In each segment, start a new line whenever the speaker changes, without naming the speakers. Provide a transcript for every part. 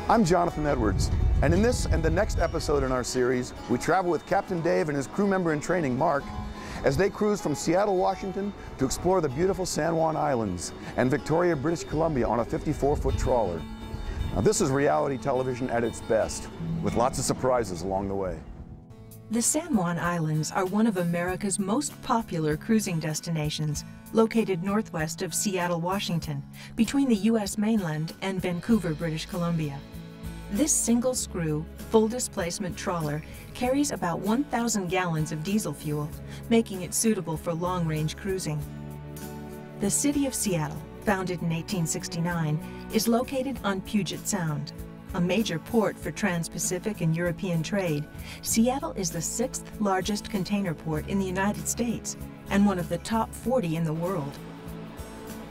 I'm Jonathan Edwards, and in this and the next episode in our series, we travel with Captain Dave and his crew member in training, Mark, as they cruise from Seattle, Washington to explore the beautiful San Juan Islands and Victoria, British Columbia on a 54-foot trawler. Now, this is reality television at its best, with lots of surprises along the way.
The San Juan Islands are one of America's most popular cruising destinations, located northwest of Seattle, Washington, between the U.S. mainland and Vancouver, British Columbia. This single-screw, full-displacement trawler carries about 1,000 gallons of diesel fuel, making it suitable for long-range cruising. The city of Seattle, founded in 1869, is located on Puget Sound. A major port for trans-Pacific and European trade, Seattle is the 6th largest container port in the United States and one of the top 40 in the world.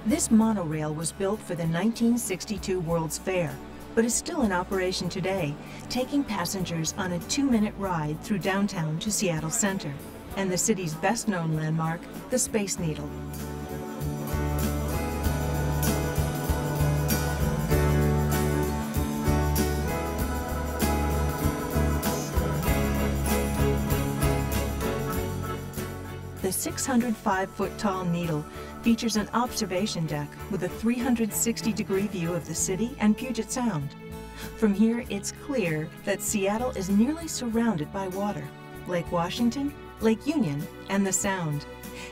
This monorail was built for the 1962 World's Fair, but is still in operation today, taking passengers on a 2-minute ride through downtown to Seattle Center and the city's best-known landmark, the Space Needle. The 605-foot-tall Needle features an observation deck with a 360-degree view of the city and Puget Sound. From here, it's clear that Seattle is nearly surrounded by water: Lake Washington, Lake Union, and the Sound.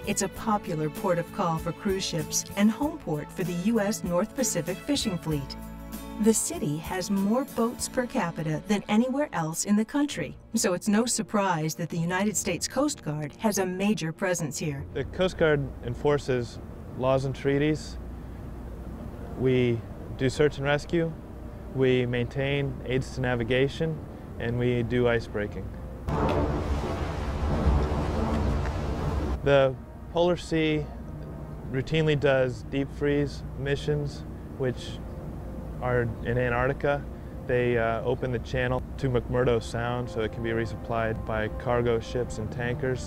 It's a popular port of call for cruise ships and home port for the U.S. North Pacific fishing fleet. The city has more boats per capita than anywhere else in the country, so it's no surprise that the United States Coast Guard has a major presence here.
The Coast Guard enforces laws and treaties. We do search and rescue, we maintain aids to navigation, and we do ice breaking. The Polar Sea routinely does deep freeze missions, which are in Antarctica. They open the channel to McMurdo Sound so it can be resupplied by cargo ships and tankers.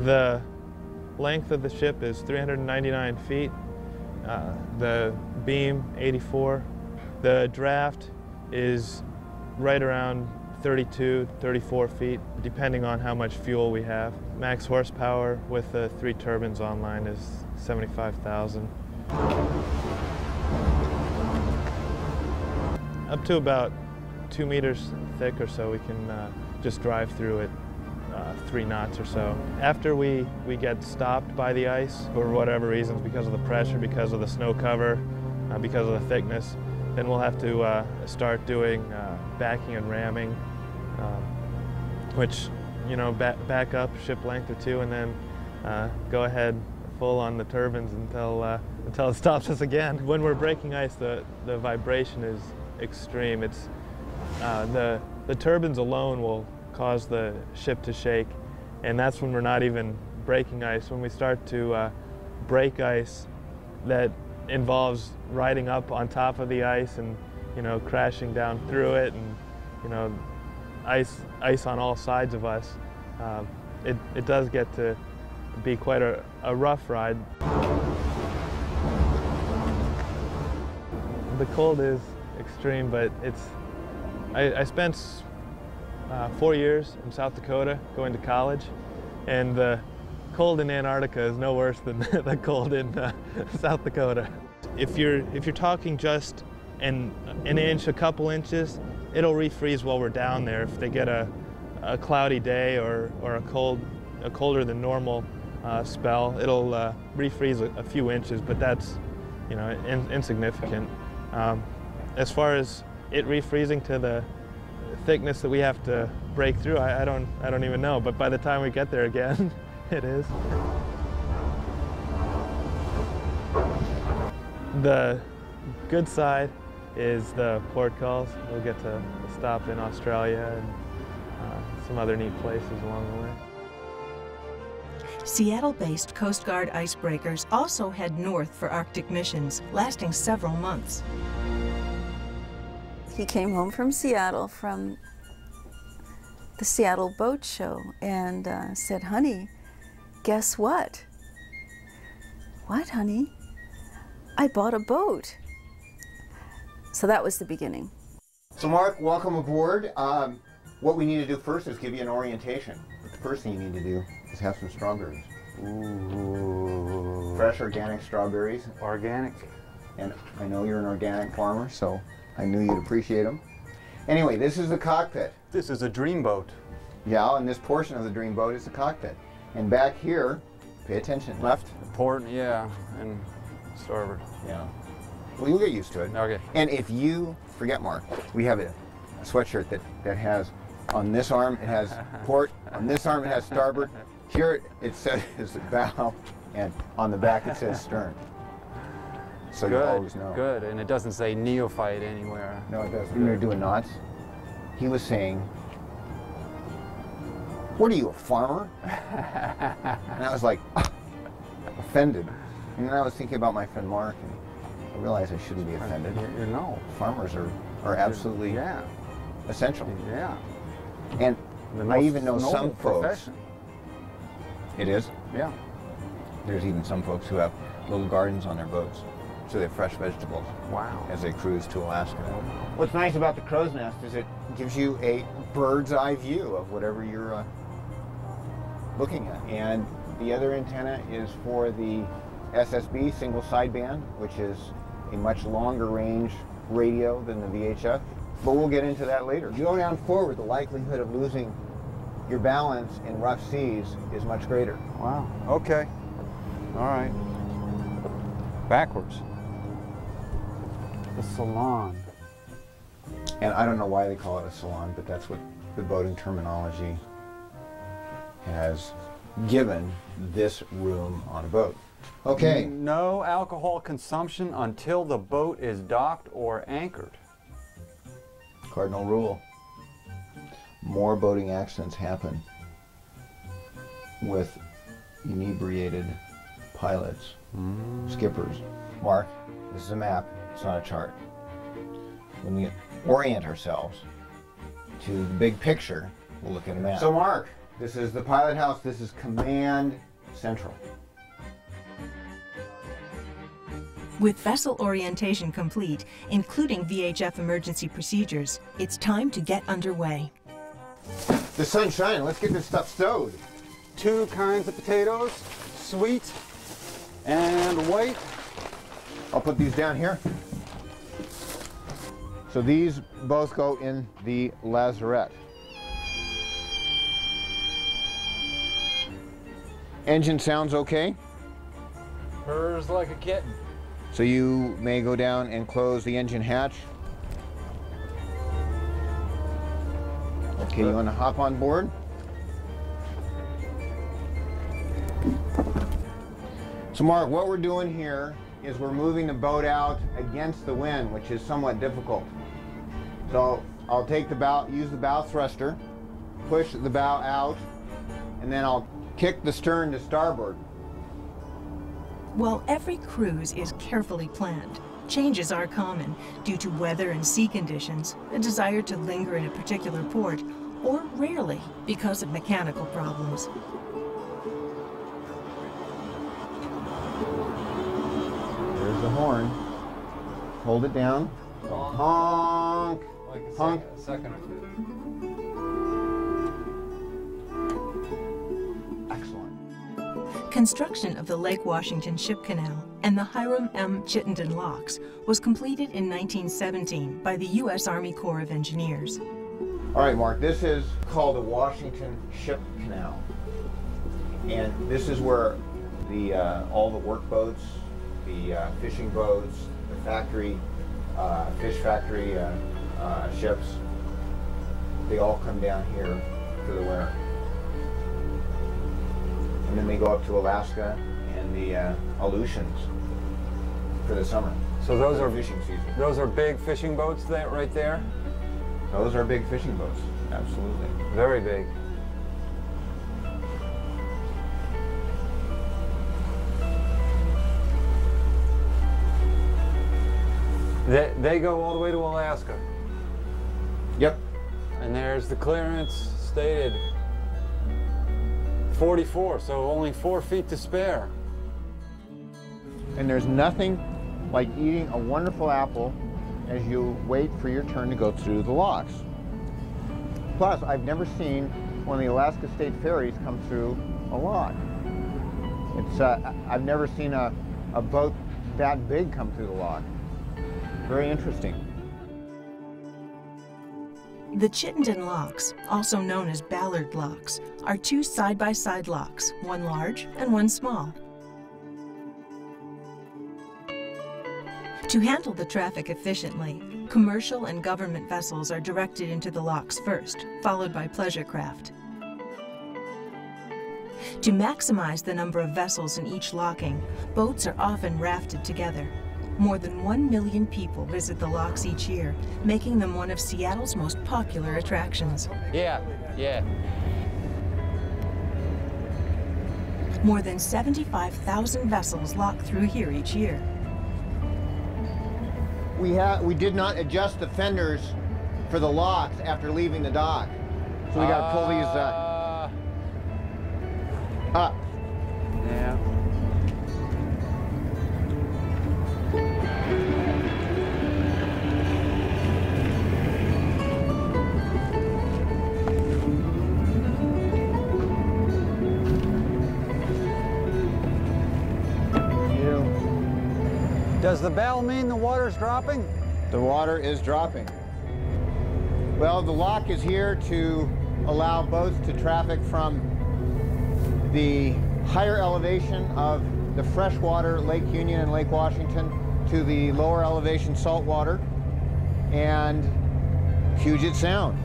The length of the ship is 399 feet, the beam 84. The draft is right around 32, 34 feet, depending on how much fuel we have. Max horsepower with the 3 turbines online is 75,000. Up to about 2 meters thick or so, we can just drive through it 3 knots or so. After we get stopped by the ice, for whatever reasons, because of the pressure, because of the snow cover, because of the thickness, then we'll have to start doing backing and ramming, which, you know, back up ship length or 2 and then go ahead full on the turbines until it stops us again. When we're breaking ice, the vibration is extreme. It's the turbines alone will cause the ship to shake, and that's when we're not even breaking ice. When we start to break ice, that involves riding up on top of the ice and, you know, crashing down through it, and, you know, ice on all sides of us. It does get to be quite a rough ride. The cold is extreme, but I spent 4 years in South Dakota going to college, and the cold in Antarctica is no worse than the cold in South Dakota. If you're talking just an inch, a couple inches, it'll refreeze while we're down there. If they get a cloudy day or a colder than normal spell, it'll refreeze a few inches, but that's, you know, insignificant. As far as it refreezing to the thickness that we have to break through, I don't even know. But by the time we get there again, it is. The good side is the port calls. We'll get to stop in Australia and some other neat places along the way.
Seattle-based Coast Guard icebreakers also head north for Arctic missions, lasting several months.
He came home from Seattle from the Seattle Boat Show and said, "Honey, guess what?" "What, honey?" "I bought a boat." So that was the beginning.
So Mark, welcome aboard. What we need to do first is give you an orientation. But the first thing you need to do is have some strawberries.
Ooh.
Fresh organic strawberries.
Organic.
And I know you're an organic farmer, so I knew you'd appreciate them. Anyway, this is the cockpit.
This is a dreamboat.
Yeah, and this portion of the dreamboat is the cockpit. And back here, pay attention, left.
Port, yeah, and starboard.
Yeah. Well, you'll get used to it.
Okay.
And if you forget, Mark, we have a sweatshirt that has, on this arm it has port, on this arm it has starboard. Here it says bow, and on the back it says stern. So you always know.
Good, and it doesn't say neophyte anywhere.
No, it doesn't. When we were doing knots, he was saying, "What are you, a farmer?" And I was like, offended. And then I was thinking about my friend Mark, and I realized I shouldn't be offended.
You know.
Farmers are absolutely essential.
Yeah.
And I even know some
noble
folks.
profession.
It is?
Yeah.
There's even some folks who have little gardens on their boats, so they have fresh vegetables.
Wow.
As they cruise to Alaska. What's nice about the crow's nest is it gives you a bird's eye view of whatever you're looking at. And the other antenna is for the SSB, single sideband, which is a much longer range radio than the VHF. But we'll get into that later. If you go down forward, the likelihood of losing your balance in rough seas is much greater.
Wow. Okay. All right. Backwards. The salon.
And I don't know why they call it a salon, but that's what the boating terminology has given this room on a boat. Okay.
No alcohol consumption until the boat is docked or anchored.
Cardinal rule. More boating accidents happen with inebriated pilots, skippers. Mark, this is a map, it's not a chart. When we orient ourselves to the big picture, we'll look at a map. So Mark, this is the pilot house, this is Command Central.
With vessel orientation complete, including VHF emergency procedures, it's time to get underway.
The sun's shining, let's get this stuff stowed.
2 kinds of potatoes, sweet and white.
I'll put these down here. So these both go in the lazarette. Engine sounds okay?
Purrs like a kitten.
So you may go down and close the engine hatch. Okay, you want to hop on board? So Mark, what we're doing here is we're moving the boat out against the wind, which is somewhat difficult. So I'll take the bow, use the bow thruster, push the bow out, and then I'll kick the stern to starboard.
While every cruise is carefully planned, changes are common due to weather and sea conditions, a desire to linger in a particular port, or rarely because of mechanical problems.
There's the horn. Hold it down. Honk.
Like a
Honk.
second or two.
Excellent.
Construction of the Lake Washington Ship Canal and the Hiram M. Chittenden Locks was completed in 1917 by the U.S. Army Corps of Engineers.
All right, Mark, this is called the Washington Ship Canal. And this is where the all the work boats, the fishing boats, the factory, fish factory ships, they all come down here for the winter. And then they go up to Alaska and the Aleutians for the summer.
So those are
fishing season.
Those are big fishing boats that right there?
Those are big fishing boats, absolutely.
Very big. They go all the way to Alaska.
Yep.
And there's the clearance stated 44, so only 4 feet to spare.
And there's nothing like eating a wonderful apple
as you wait for your turn to go through the locks. Plus, I've never seen one of the Alaska State ferries come through a lock. I've never seen a boat that big come through the lock. Very interesting.
The Chittenden Locks, also known as Ballard Locks, are two side-by-side locks, one large and one small. To handle the traffic efficiently, commercial and government vessels are directed into the locks first, followed by pleasure craft. To maximize the number of vessels in each locking, boats are often rafted together. More than 1 million people visit the locks each year, making them one of Seattle's most popular attractions.
Yeah.
More than 75,000 vessels lock through here each year.
We did not adjust the fenders for the locks after leaving the dock. So we got to pull these up.
Yeah. Does the bell mean the water's dropping?
The water is dropping. Well, the lock is here to allow boats to traffic from the higher elevation of the freshwater Lake Union and Lake Washington to the lower elevation saltwater and Puget Sound.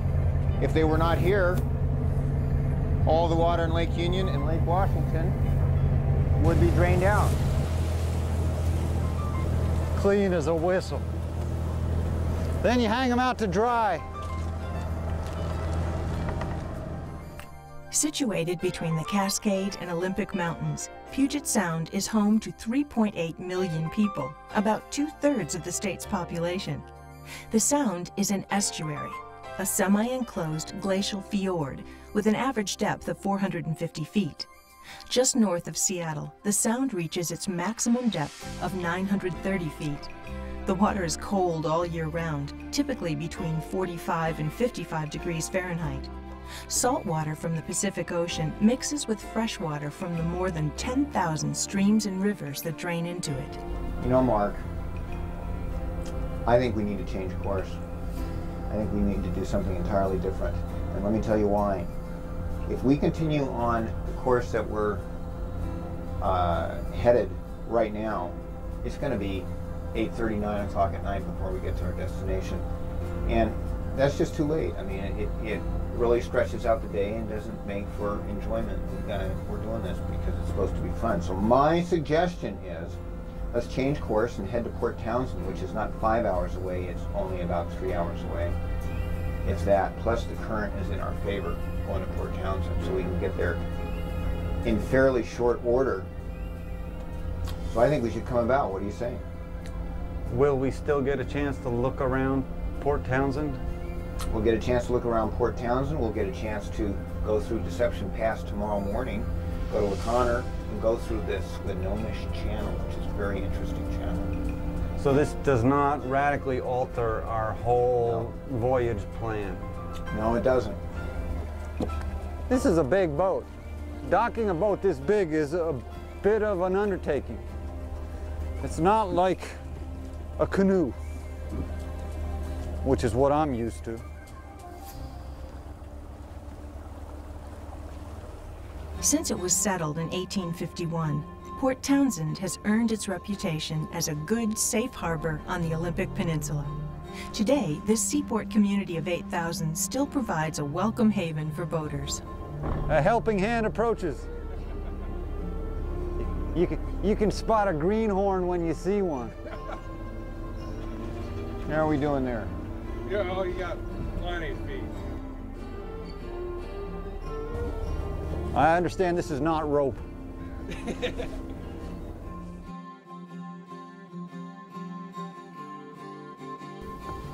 If they were not here, all the water in Lake Union and Lake Washington would be drained out.
Clean as a whistle. Then you hang them out to dry.
Situated between the Cascade and Olympic Mountains, Puget Sound is home to 3.8 million people, about 2/3 of the state's population. The Sound is an estuary, a semi-enclosed glacial fjord with an average depth of 450 feet. Just north of Seattle, the Sound reaches its maximum depth of 930 feet. The water is cold all year round, typically between 45 and 55 degrees Fahrenheit. Salt water from the Pacific Ocean mixes with fresh water from the more than 10,000 streams and rivers that drain into it.
You know, Mark, I think we need to change course. I think we need to do something entirely different. And let me tell you why. If we continue on the course that we're headed right now, it's going to be 8:30, 9 o'clock at night before we get to our destination. And that's just too late. I mean, it really stretches out the day and doesn't make for enjoyment. We're doing this because it's supposed to be fun. So my suggestion is, let's change course and head to Port Townsend, which is not 5 hours away, it's only about 3 hours away. If that, plus the current is in our favor going to Port Townsend, so we can get there in fairly short order. So I think we should come about. What do you say?
Will we still get a chance to look around Port Townsend?
We'll get a chance to look around Port Townsend. We'll get a chance to go through Deception Pass tomorrow morning, go to LaConner, and go through this Winomish Channel, which is a very interesting channel.
So this does not radically alter our whole voyage plan?
No, it doesn't.
This is a big boat. Docking a boat this big is a bit of an undertaking. It's not like a canoe, which is what I'm used to.
Since it was settled in 1851, Port Townsend has earned its reputation as a good, safe harbor on the Olympic Peninsula. Today, this seaport community of 8,000 still provides a welcome haven for boaters.
A helping hand approaches. You can spot a greenhorn when you see one.
How are we doing there?
Yeah, oh, you got plenty of feet.
I understand this is not rope.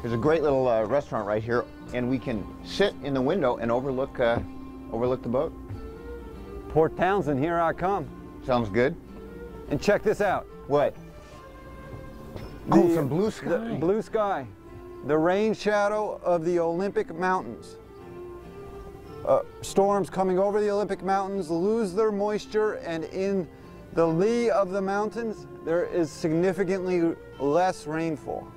There's a great little restaurant right here, and we can sit in the window and overlook the boat.
Port Townsend, here I come.
Sounds good.
And check this out.
What? Oh, some blue sky.
Blue sky. the rain shadow of the Olympic Mountains. Storms coming over the Olympic Mountains lose their moisture, and in the lee of the mountains, there is significantly less rainfall.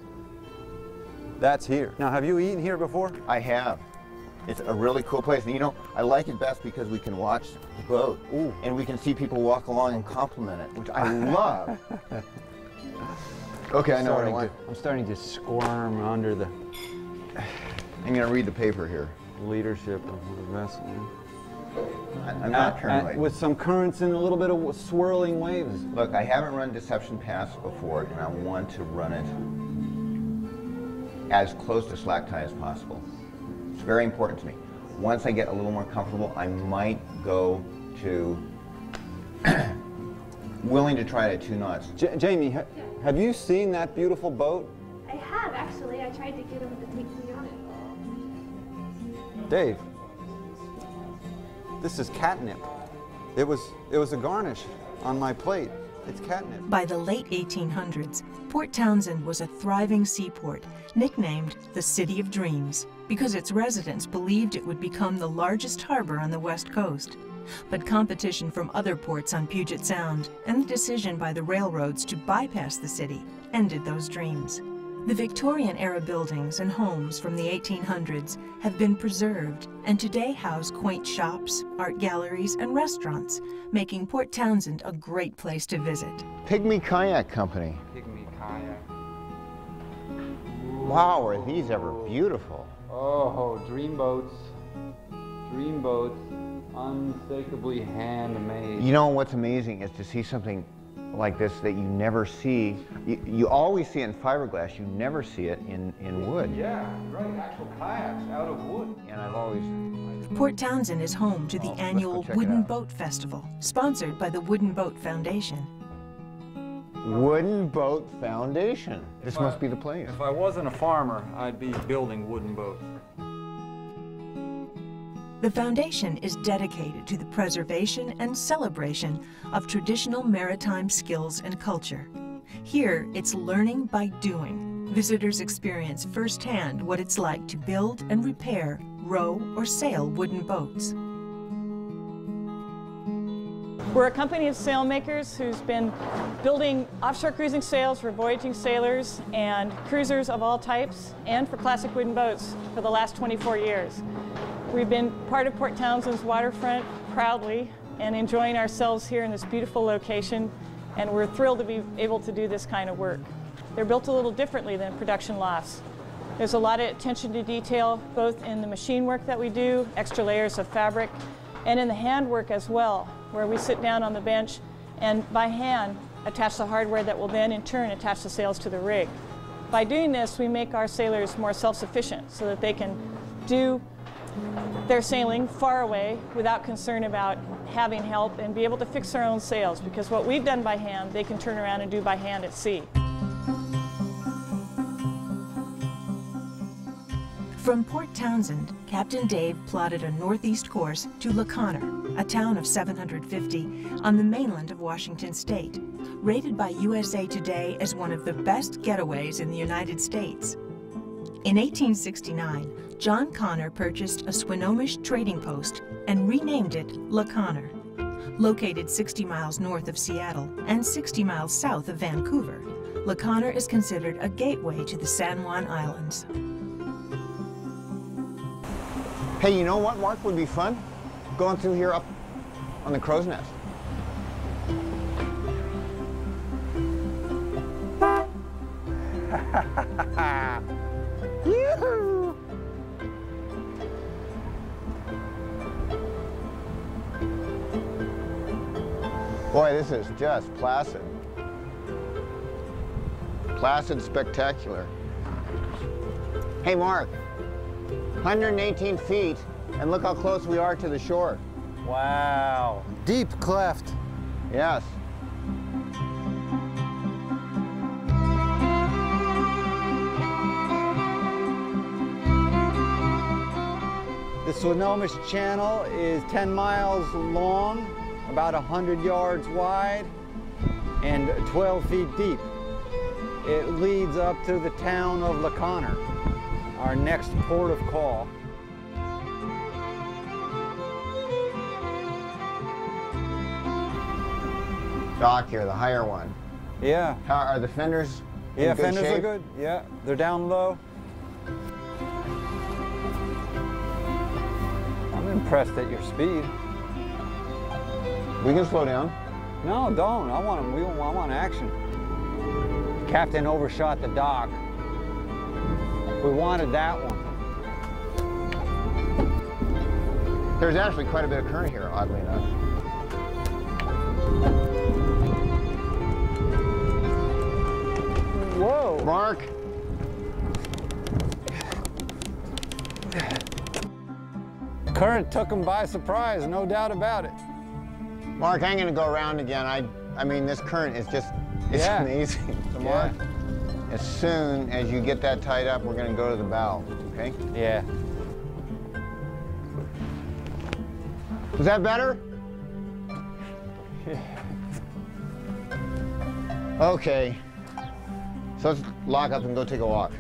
That's here. Now, have you eaten here before?
I have. It's a really cool place. And you know, I like it best because we can watch the boat. Ooh. And we can see people walk along and compliment it, which I love. Okay, I know what I want.
I'm starting to squirm under the...
I'm going to read the paper here.
Leadership of the vessel.
I'm not paranoid.
With some currents and a little bit of swirling waves.
Look, I haven't run Deception Pass before, and I want to run it as close to slack tide as possible. It's very important to me. Once I get a little more comfortable, I might go to willing to try it at 2 knots.
Jamie, have you seen that beautiful boat?
I have, actually. I tried to get him to take me on it.
Dave, this is catnip. It was a garnish on my plate. It's catnip.
By the late 1800s, Port Townsend was a thriving seaport, nicknamed the City of Dreams, because its residents believed it would become the largest harbor on the West Coast. But competition from other ports on Puget Sound and the decision by the railroads to bypass the city ended those dreams. The Victorian-era buildings and homes from the 1800s have been preserved and today house quaint shops, art galleries, and restaurants, making Port Townsend a great place to visit.
Pygmy Kayak Company.
Pygmy kayak.
Wow, are these ever beautiful?
Oh, dream boats. Dream boats, unmistakably handmade.
You know what's amazing is to see something like this that you never see. You always see it in fiberglass, you never see it in wood.
Yeah, right, actual kayaks out of wood.
And I've always...
Port Townsend is home to the annual Wooden Boat Festival, sponsored by the Wooden Boat Foundation.
Wooden Boat Foundation. This must be the place.
If I wasn't a farmer, I'd be building wooden boats.
The foundation is dedicated to the preservation and celebration of traditional maritime skills and culture. Here, it's learning by doing. Visitors experience firsthand what it's like to build and repair, row, or sail wooden boats.
We're a company of sailmakers who's been building offshore cruising sails for voyaging sailors and cruisers of all types, and for classic wooden boats for the last 24 years. We've been part of Port Townsend's waterfront proudly and enjoying ourselves here in this beautiful location, and we're thrilled to be able to do this kind of work. They're built a little differently than production lofts. There's a lot of attention to detail, both in the machine work that we do, extra layers of fabric, and in the handwork as well, where we sit down on the bench and by hand attach the hardware that will then in turn attach the sails to the rig. By doing this, we make our sailors more self-sufficient so that they can do their sailing far away without concern about having help and be able to fix their own sails, because what we've done by hand, they can turn around and do by hand at sea.
From Port Townsend, Captain Dave plotted a northeast course to LaConner, a town of 750 on the mainland of Washington State, rated by USA Today as one of the best getaways in the United States. In 1869, John Conner purchased a Swinomish trading post and renamed it LaConner. Located 60 miles north of Seattle and 60 miles south of Vancouver, LaConner is considered a gateway to the San Juan Islands.
Hey, you know what, Mark, would be fun? Going through here up on the crow's nest. Yoo-hoo! Boy, this is just placid. Placid, spectacular. Hey, Mark, 118 feet, and look how close we are to the shore.
Wow. Deep cleft.
Yes.
The Swinomish Channel is 10 miles long, about 100 yards wide, and 12 feet deep. It leads up to the town of LaConner. our next port of call.
Dock here, the higher one.
Yeah.
How are the fenders?
Yeah,
in good
fenders
shape?
are good. Yeah, they're down low. I'm impressed at your speed.
We can slow down.
No, don't. I want action. Captain overshot the dock. We wanted that one.
There's actually quite a bit of current here, oddly enough.
Whoa.
Mark.
Current took him by surprise, no doubt about it.
Mark, I'm gonna go around again. I mean, this current is just, it's
Yeah.
amazing. So Mark, as soon as you get that tied up, we're gonna go to the bow, okay?
Yeah.
Is that better? Okay. So let's lock up and go take a walk.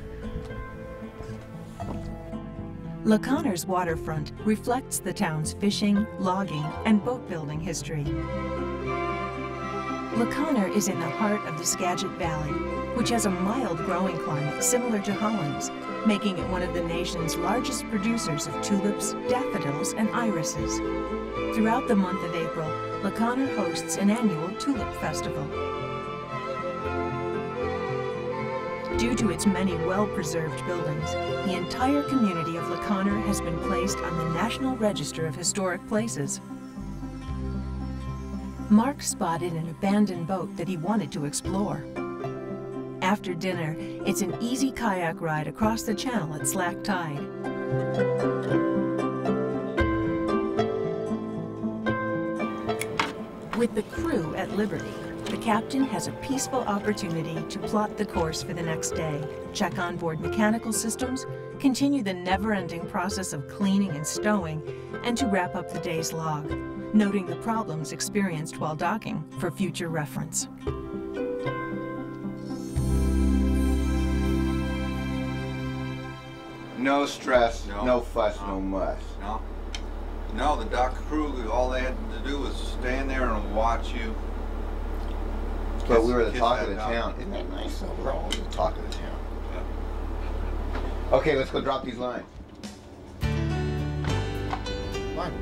LaConner's waterfront reflects the town's fishing, logging, and boat building history. LaConner is in the heart of the Skagit Valley, which has a mild growing climate similar to Holland's, making it one of the nation's largest producers of tulips, daffodils, and irises. Throughout the month of April, LaConner hosts an annual tulip festival. Due to its many well-preserved buildings, the entire community of LaConner has been placed on the National Register of Historic Places. Mark spotted an abandoned boat that he wanted to explore. After dinner, it's an easy kayak ride across the channel at slack tide. With the crew at liberty, the captain has a peaceful opportunity to plot the course for the next day, check onboard mechanical systems, continue the never-ending process of cleaning and stowing, and to wrap up the day's log, noting the problems experienced while docking for future reference.
No stress, no fuss, no muss.
No, the dock crew, all they had to do was stand there and watch you.
But we were the talk of the
Kiss that
town.
dog.
Isn't that nice? So we're all the talk of the town.
Yeah.
Okay, let's go drop these lines. Fine.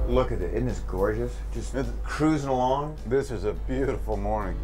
Look at it. Isn't this gorgeous? Just cruising along.
This is a beautiful morning.